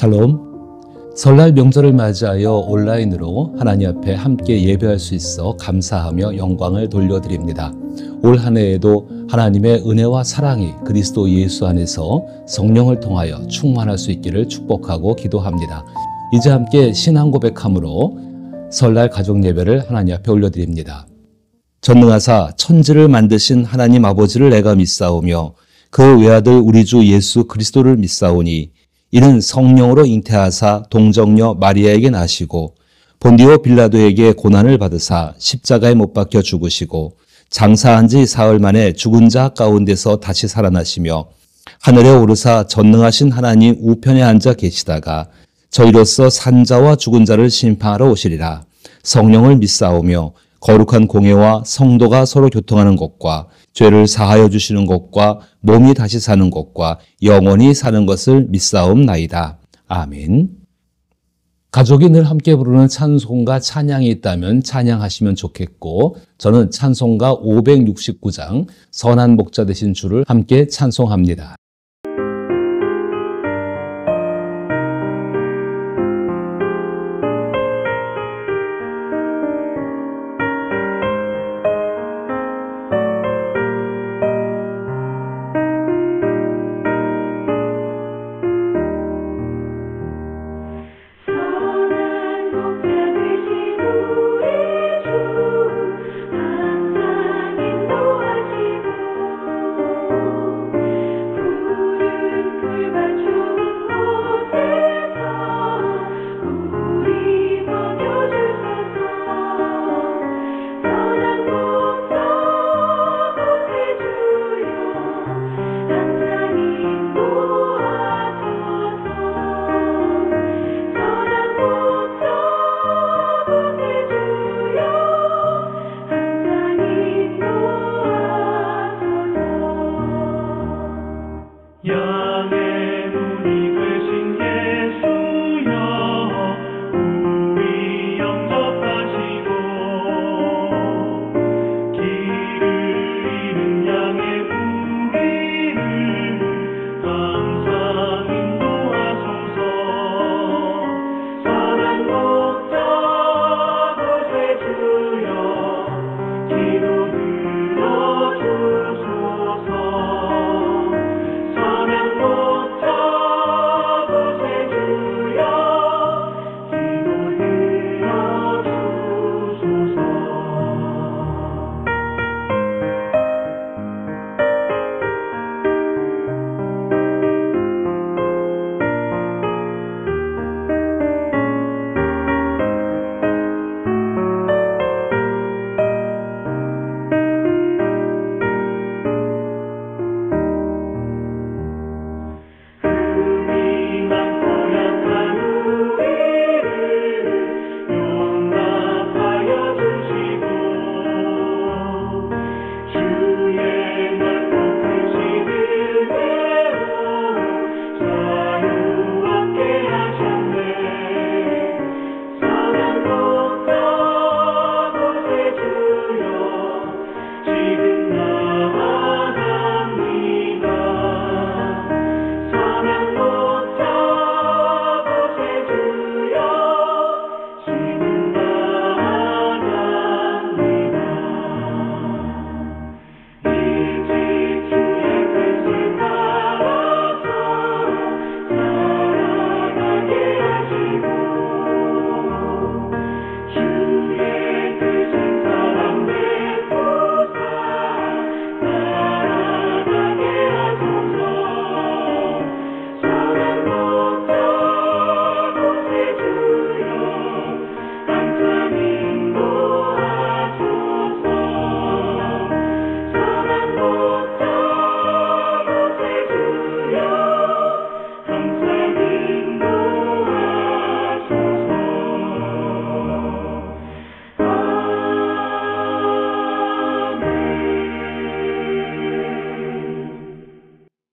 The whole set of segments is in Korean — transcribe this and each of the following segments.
샬롬. 설날 명절을 맞이하여 온라인으로 하나님 앞에 함께 예배할 수 있어 감사하며 영광을 돌려드립니다. 올 한 해에도 하나님의 은혜와 사랑이 그리스도 예수 안에서 성령을 통하여 충만할 수 있기를 축복하고 기도합니다. 이제 함께 신앙 고백함으로 설날 가족 예배를 하나님 앞에 올려드립니다. 전능하사 천지를 만드신 하나님 아버지를 내가 믿사오며 그 외아들 우리 주 예수 그리스도를 믿사오니 이는 성령으로 잉태하사 동정녀 마리아에게 나시고 본디오 빌라도에게 고난을 받으사 십자가에 못 박혀 죽으시고 장사한 지 사흘 만에 죽은 자 가운데서 다시 살아나시며 하늘에 오르사 전능하신 하나님 우편에 앉아 계시다가 저희로서 산자와 죽은 자를 심판하러 오시리라. 성령을 믿사오며 거룩한 공예와 성도가 서로 교통하는 것과 죄를 사하여 주시는 것과 몸이 다시 사는 것과 영원히 사는 것을 믿사옵나이다. 아멘. 가족이 늘 함께 부르는 찬송가 찬양이 있다면 찬양하시면 좋겠고, 저는 찬송가 569장 선한 목자 되신 주를 함께 찬송합니다.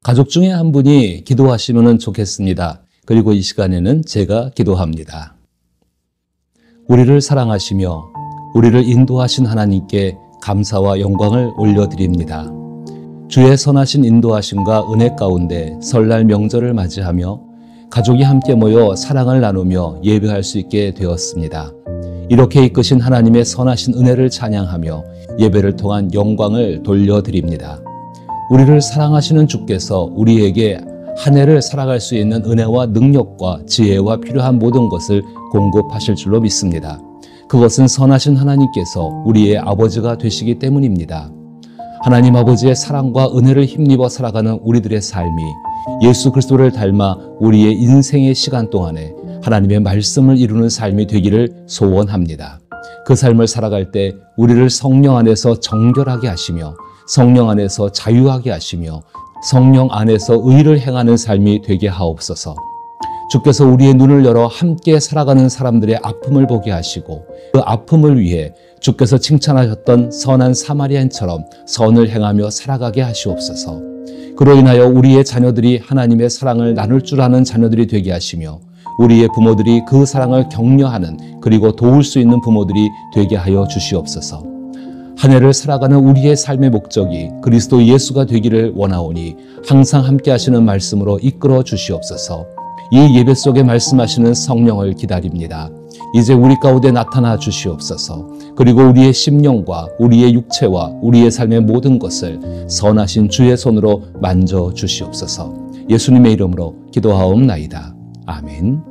가족 중에 한 분이 기도하시면 좋겠습니다. 그리고 이 시간에는 제가 기도합니다. 우리를 사랑하시며 우리를 인도하신 하나님께 감사와 영광을 올려드립니다. 주의 선하신 인도하심과 은혜 가운데 설날 명절을 맞이하며 가족이 함께 모여 사랑을 나누며 예배할 수 있게 되었습니다. 이렇게 이끄신 하나님의 선하신 은혜를 찬양하며 예배를 통한 영광을 돌려드립니다. 우리를 사랑하시는 주께서 우리에게 한 해를 살아갈 수 있는 은혜와 능력과 지혜와 필요한 모든 것을 공급하실 줄로 믿습니다. 그것은 선하신 하나님께서 우리의 아버지가 되시기 때문입니다. 하나님 아버지의 사랑과 은혜를 힘입어 살아가는 우리들의 삶이 예수 그리스도를 닮아 우리의 인생의 시간 동안에 하나님의 말씀을 이루는 삶이 되기를 소원합니다. 그 삶을 살아갈 때 우리를 성령 안에서 정결하게 하시며 성령 안에서 자유하게 하시며 성령 안에서 의를 행하는 삶이 되게 하옵소서. 주께서 우리의 눈을 열어 함께 살아가는 사람들의 아픔을 보게 하시고 그 아픔을 위해 주께서 칭찬하셨던 선한 사마리아인처럼 선을 행하며 살아가게 하시옵소서. 그로 인하여 우리의 자녀들이 하나님의 사랑을 나눌 줄 아는 자녀들이 되게 하시며 우리의 부모들이 그 사랑을 격려하는 그리고 도울 수 있는 부모들이 되게 하여 주시옵소서. 한 해를 살아가는 우리의 삶의 목적이 그리스도 예수가 되기를 원하오니 항상 함께 하시는 말씀으로 이끌어 주시옵소서. 이 예배 속에 말씀하시는 성령을 기다립니다. 이제 우리 가운데 나타나 주시옵소서. 그리고 우리의 심령과 우리의 육체와 우리의 삶의 모든 것을 선하신 주의 손으로 만져 주시옵소서. 예수님의 이름으로 기도하옵나이다. 아멘.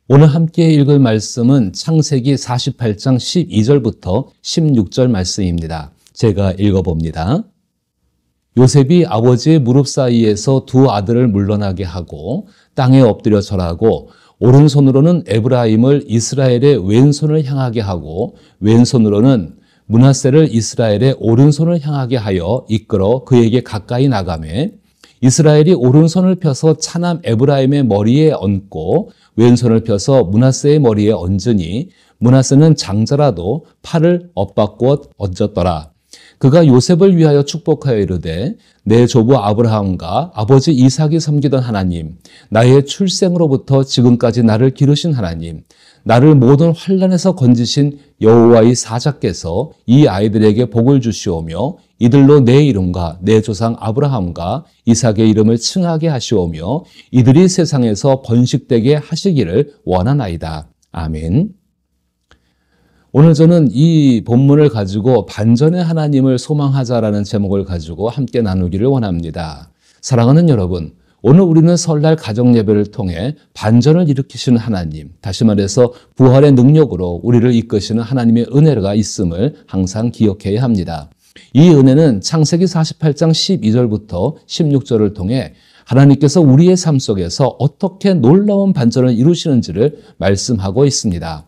오늘 함께 읽을 말씀은 창세기 48장 12절부터 16절 말씀입니다. 제가 읽어봅니다. 요셉이 아버지의 무릎 사이에서 두 아들을 물러나게 하고 땅에 엎드려 절하고 오른손으로는 에브라임을 이스라엘의 왼손을 향하게 하고 왼손으로는 므낫세를 이스라엘의 오른손을 향하게 하여 이끌어 그에게 가까이 나가매 이스라엘이 오른손을 펴서 차남 에브라임의 머리에 얹고 왼손을 펴서 므낫세의 머리에 얹으니 므낫세는 장자라도 팔을 엇바꾸어 얹었더라. 그가 요셉을 위하여 축복하여 이르되 내 조부 아브라함과 아버지 이삭이 섬기던 하나님, 나의 출생으로부터 지금까지 나를 기르신 하나님, 나를 모든 환난에서 건지신 여호와의 사자께서 이 아이들에게 복을 주시오며 이들로 내 이름과 내 조상 아브라함과 이삭의 이름을 칭하게 하시오며 이들이 세상에서 번식되게 하시기를 원하나이다. 아멘. 오늘 저는 이 본문을 가지고 반전의 하나님을 소망하자라는 제목을 가지고 함께 나누기를 원합니다. 사랑하는 여러분, 오늘 우리는 설날 가정예배를 통해 반전을 일으키시는 하나님, 다시 말해서 부활의 능력으로 우리를 이끄시는 하나님의 은혜가 있음을 항상 기억해야 합니다. 이 은혜는 창세기 48장 12절부터 16절을 통해 하나님께서 우리의 삶 속에서 어떻게 놀라운 반전을 이루시는지를 말씀하고 있습니다.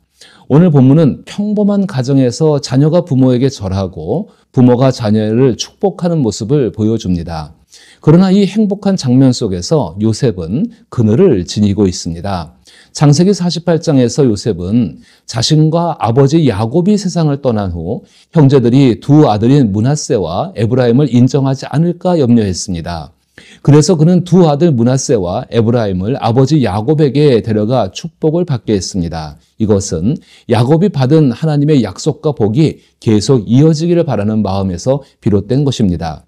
오늘 본문은 평범한 가정에서 자녀가 부모에게 절하고 부모가 자녀를 축복하는 모습을 보여줍니다. 그러나 이 행복한 장면 속에서 요셉은 그늘을 지니고 있습니다. 창세기 48장에서 요셉은 자신과 아버지 야곱이 세상을 떠난 후 형제들이 두 아들인 므낫세와 에브라임을 인정하지 않을까 염려했습니다. 그래서 그는 두 아들 므낫세와 에브라임을 아버지 야곱에게 데려가 축복을 받게 했습니다. 이것은 야곱이 받은 하나님의 약속과 복이 계속 이어지기를 바라는 마음에서 비롯된 것입니다.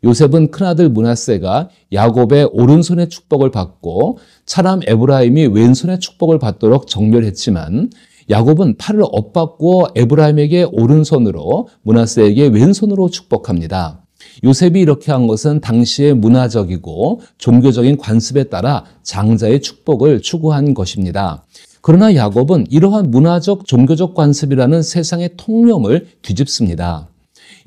요셉은 큰아들 므낫세가 야곱의 오른손의 축복을 받고 차남 에브라임이 왼손의 축복을 받도록 정렬했지만 야곱은 팔을 엇바꾸어 에브라임에게 오른손으로 므낫세에게 왼손으로 축복합니다. 요셉이 이렇게 한 것은 당시의 문화적이고 종교적인 관습에 따라 장자의 축복을 추구한 것입니다. 그러나 야곱은 이러한 문화적 종교적 관습이라는 세상의 통념을 뒤집습니다.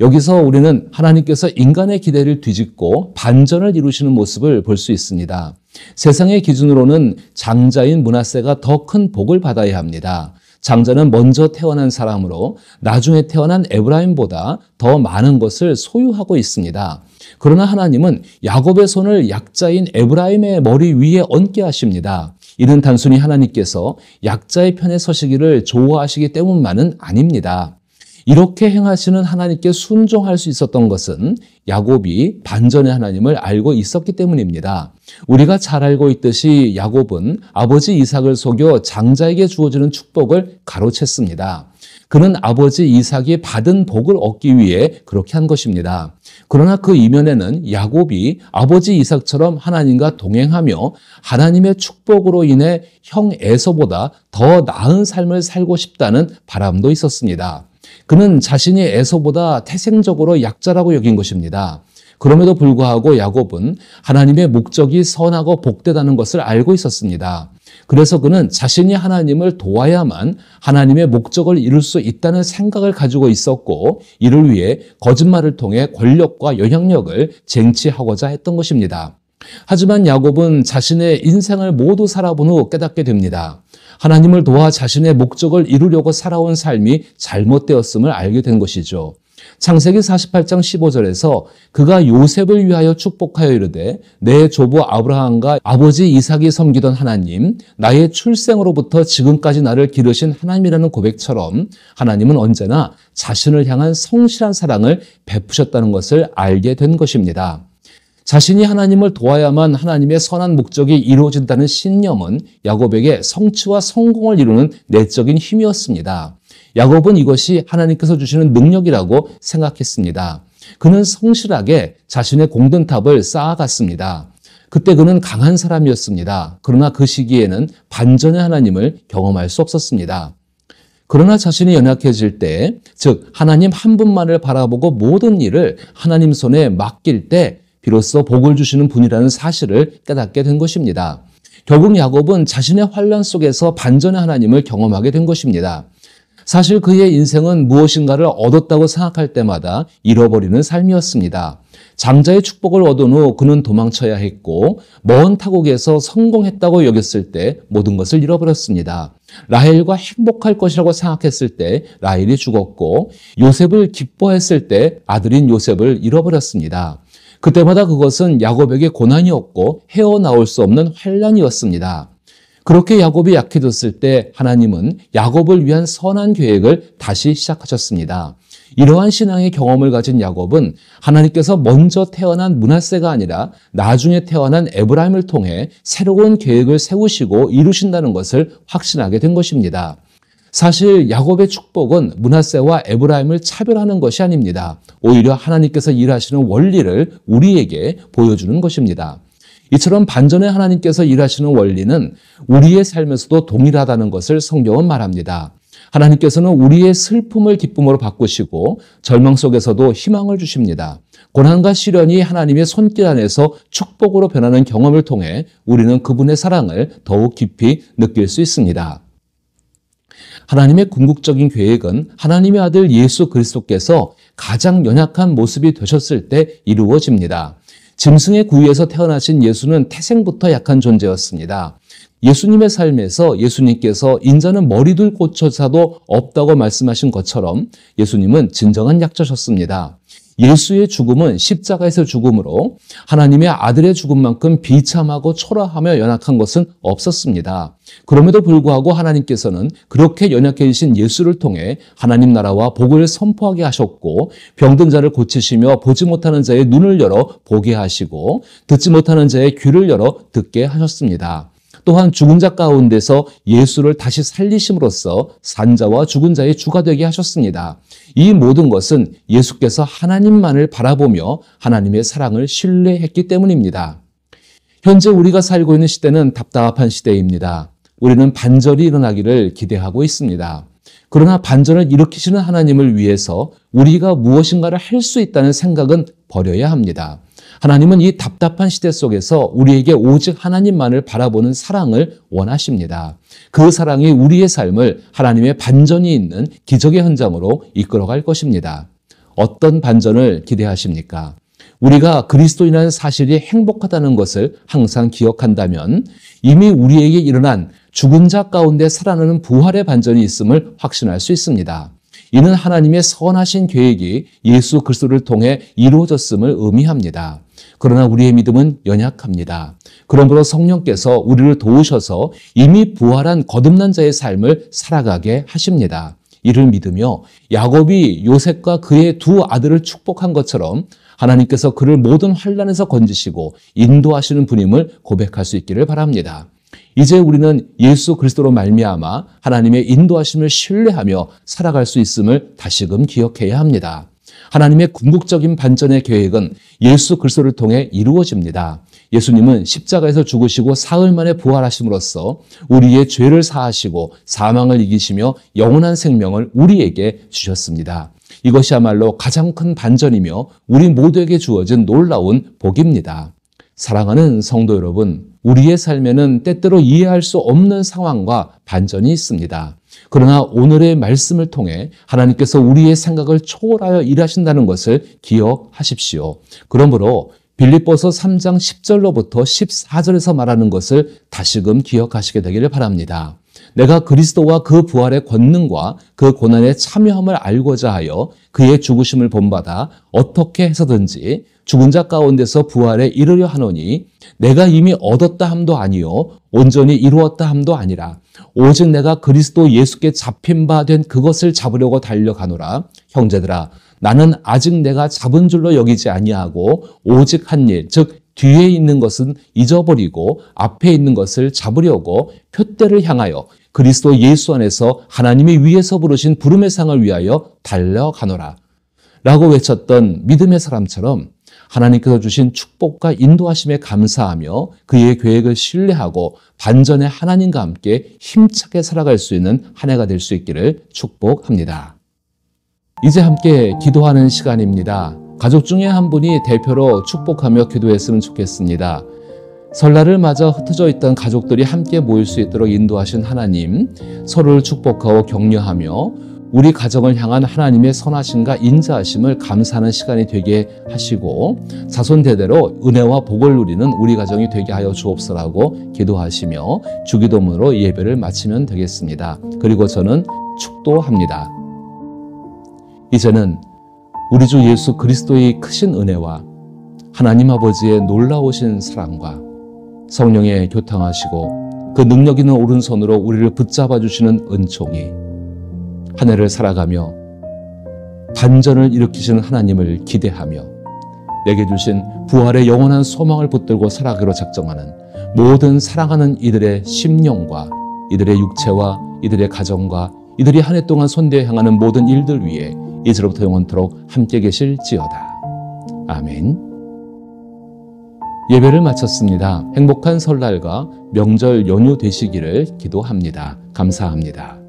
여기서 우리는 하나님께서 인간의 기대를 뒤집고 반전을 이루시는 모습을 볼 수 있습니다. 세상의 기준으로는 장자인 므낫세가 더 큰 복을 받아야 합니다. 장자는 먼저 태어난 사람으로 나중에 태어난 에브라임보다 더 많은 것을 소유하고 있습니다. 그러나 하나님은 야곱의 손을 약자인 에브라임의 머리 위에 얹게 하십니다. 이는 단순히 하나님께서 약자의 편에 서시기를 좋아하시기 때문만은 아닙니다. 이렇게 행하시는 하나님께 순종할 수 있었던 것은 야곱이 반전의 하나님을 알고 있었기 때문입니다. 우리가 잘 알고 있듯이 야곱은 아버지 이삭을 속여 장자에게 주어지는 축복을 가로챘습니다. 그는 아버지 이삭이 받은 복을 얻기 위해 그렇게 한 것입니다. 그러나 그 이면에는 야곱이 아버지 이삭처럼 하나님과 동행하며 하나님의 축복으로 인해 형 에서보다 더 나은 삶을 살고 싶다는 바람도 있었습니다. 그는 자신이 에서보다 태생적으로 약자라고 여긴 것입니다. 그럼에도 불구하고 야곱은 하나님의 목적이 선하고 복되다는 것을 알고 있었습니다. 그래서 그는 자신이 하나님을 도와야만 하나님의 목적을 이룰 수 있다는 생각을 가지고 있었고, 이를 위해 거짓말을 통해 권력과 영향력을 쟁취하고자 했던 것입니다. 하지만 야곱은 자신의 인생을 모두 살아본 후 깨닫게 됩니다. 하나님을 도와 자신의 목적을 이루려고 살아온 삶이 잘못되었음을 알게 된 것이죠. 창세기 48장 15절에서 그가 요셉을 위하여 축복하여 이르되 내 조부 아브라함과 아버지 이삭이 섬기던 하나님, 나의 출생으로부터 지금까지 나를 기르신 하나님이라는 고백처럼 하나님은 언제나 자신을 향한 성실한 사랑을 베푸셨다는 것을 알게 된 것입니다. 자신이 하나님을 도와야만 하나님의 선한 목적이 이루어진다는 신념은 야곱에게 성취와 성공을 이루는 내적인 힘이었습니다. 야곱은 이것이 하나님께서 주시는 능력이라고 생각했습니다. 그는 성실하게 자신의 공든탑을 쌓아갔습니다. 그때 그는 강한 사람이었습니다. 그러나 그 시기에는 반전의 하나님을 경험할 수 없었습니다. 그러나 자신이 연약해질 때, 즉 하나님 한 분만을 바라보고 모든 일을 하나님 손에 맡길 때 비로소 복을 주시는 분이라는 사실을 깨닫게 된 것입니다. 결국 야곱은 자신의 환난 속에서 반전의 하나님을 경험하게 된 것입니다. 사실 그의 인생은 무엇인가를 얻었다고 생각할 때마다 잃어버리는 삶이었습니다. 장자의 축복을 얻은 후 그는 도망쳐야 했고, 먼 타국에서 성공했다고 여겼을 때 모든 것을 잃어버렸습니다. 라헬과 행복할 것이라고 생각했을 때 라헬이 죽었고, 요셉을 기뻐했을 때 아들인 요셉을 잃어버렸습니다. 그때마다 그것은 야곱에게 고난이었고 헤어나올 수 없는 환난이었습니다. 그렇게 야곱이 약해졌을 때 하나님은 야곱을 위한 선한 계획을 다시 시작하셨습니다. 이러한 신앙의 경험을 가진 야곱은 하나님께서 먼저 태어난 므낫세가 아니라 나중에 태어난 에브라임을 통해 새로운 계획을 세우시고 이루신다는 것을 확신하게 된 것입니다. 사실 야곱의 축복은 므낫세와 에브라임을 차별하는 것이 아닙니다. 오히려 하나님께서 일하시는 원리를 우리에게 보여주는 것입니다. 이처럼 반전의 하나님께서 일하시는 원리는 우리의 삶에서도 동일하다는 것을 성경은 말합니다. 하나님께서는 우리의 슬픔을 기쁨으로 바꾸시고 절망 속에서도 희망을 주십니다. 고난과 시련이 하나님의 손길 안에서 축복으로 변하는 경험을 통해 우리는 그분의 사랑을 더욱 깊이 느낄 수 있습니다. 하나님의 궁극적인 계획은 하나님의 아들 예수 그리스도께서 가장 연약한 모습이 되셨을 때 이루어집니다. 짐승의 구유에서 태어나신 예수는 태생부터 약한 존재였습니다. 예수님의 삶에서 예수님께서 인자는 머리둘 곳조차도 없다고 말씀하신 것처럼 예수님은 진정한 약자셨습니다. 예수의 죽음은 십자가에서 죽음으로 하나님의 아들의 죽음만큼 비참하고 초라하며 연약한 것은 없었습니다. 그럼에도 불구하고 하나님께서는 그렇게 연약해지신 예수를 통해 하나님 나라와 복을 선포하게 하셨고, 병든 자를 고치시며 보지 못하는 자의 눈을 열어 보게 하시고 듣지 못하는 자의 귀를 열어 듣게 하셨습니다. 또한 죽은 자 가운데서 예수를 다시 살리심으로써 산자와 죽은 자의 주가 되게 하셨습니다. 이 모든 것은 예수께서 하나님만을 바라보며 하나님의 사랑을 신뢰했기 때문입니다. 현재 우리가 살고 있는 시대는 답답한 시대입니다. 우리는 반전이 일어나기를 기대하고 있습니다. 그러나 반전을 일으키시는 하나님을 위해서 우리가 무엇인가를 할 수 있다는 생각은 버려야 합니다. 하나님은 이 답답한 시대 속에서 우리에게 오직 하나님만을 바라보는 사랑을 원하십니다. 그 사랑이 우리의 삶을 하나님의 반전이 있는 기적의 현장으로 이끌어갈 것입니다. 어떤 반전을 기대하십니까? 우리가 그리스도인이라는 사실이 행복하다는 것을 항상 기억한다면 이미 우리에게 일어난 죽은 자 가운데 살아나는 부활의 반전이 있음을 확신할 수 있습니다. 이는 하나님의 선하신 계획이 예수 그리스도를 통해 이루어졌음을 의미합니다. 그러나 우리의 믿음은 연약합니다. 그러므로 성령께서 우리를 도우셔서 이미 부활한 거듭난 자의 삶을 살아가게 하십니다. 이를 믿으며 야곱이 요셉과 그의 두 아들을 축복한 것처럼 하나님께서 그를 모든 환난에서 건지시고 인도하시는 분임을 고백할 수 있기를 바랍니다. 이제 우리는 예수 그리스도로 말미암아 하나님의 인도하심을 신뢰하며 살아갈 수 있음을 다시금 기억해야 합니다. 하나님의 궁극적인 반전의 계획은 예수 그리스도를 통해 이루어집니다. 예수님은 십자가에서 죽으시고 사흘 만에 부활하심으로써 우리의 죄를 사하시고 사망을 이기시며 영원한 생명을 우리에게 주셨습니다. 이것이야말로 가장 큰 반전이며 우리 모두에게 주어진 놀라운 복입니다. 사랑하는 성도 여러분, 우리의 삶에는 때때로 이해할 수 없는 상황과 반전이 있습니다. 그러나 오늘의 말씀을 통해 하나님께서 우리의 생각을 초월하여 일하신다는 것을 기억하십시오. 그러므로 빌립보서 3장 10절로부터 14절에서 말하는 것을 다시금 기억하시게 되기를 바랍니다. 내가 그리스도와 그 부활의 권능과 그 고난에 참여함을 알고자 하여 그의 죽으심을 본받아 어떻게 해서든지 죽은 자 가운데서 부활에 이르려 하노니 내가 이미 얻었다 함도 아니요 온전히 이루었다 함도 아니라 오직 내가 그리스도 예수께 잡힌 바 된 그것을 잡으려고 달려가노라. 형제들아, 나는 아직 내가 잡은 줄로 여기지 아니하고 오직 한 일, 즉 뒤에 있는 것은 잊어버리고 앞에 있는 것을 잡으려고 표대를 향하여 그리스도 예수 안에서 하나님이 위에서 부르신 부름의 상을 위하여 달려가노라 라고 외쳤던 믿음의 사람처럼 하나님께서 주신 축복과 인도하심에 감사하며 그의 계획을 신뢰하고 반전의 하나님과 함께 힘차게 살아갈 수 있는 한 해가 될 수 있기를 축복합니다. 이제 함께 기도하는 시간입니다. 가족 중에 한 분이 대표로 축복하며 기도했으면 좋겠습니다. 설날을 맞아 흩어져 있던 가족들이 함께 모일 수 있도록 인도하신 하나님, 서로를 축복하고 격려하며 우리 가정을 향한 하나님의 선하심과 인자하심을 감사하는 시간이 되게 하시고 자손 대대로 은혜와 복을 누리는 우리 가정이 되게 하여 주옵소서라고 기도하시며 주기도문으로 예배를 마치면 되겠습니다. 그리고 저는 축도합니다. 이제는 우리 주 예수 그리스도의 크신 은혜와 하나님 아버지의 놀라우신 사랑과 성령의 교통하시고 그 능력 있는 오른손으로 우리를 붙잡아 주시는 은총이 한 해를 살아가며 반전을 일으키시는 하나님을 기대하며 내게 주신 부활의 영원한 소망을 붙들고 살아가기로 작정하는 모든 사랑하는 이들의 심령과 이들의 육체와 이들의 가정과 이들이 한 해 동안 손대어 향하는 모든 일들 위에 이제로부터 영원토록 함께 계실지어다. 아멘. 예배를 마쳤습니다. 행복한 설날과 명절 연휴 되시기를 기도합니다. 감사합니다.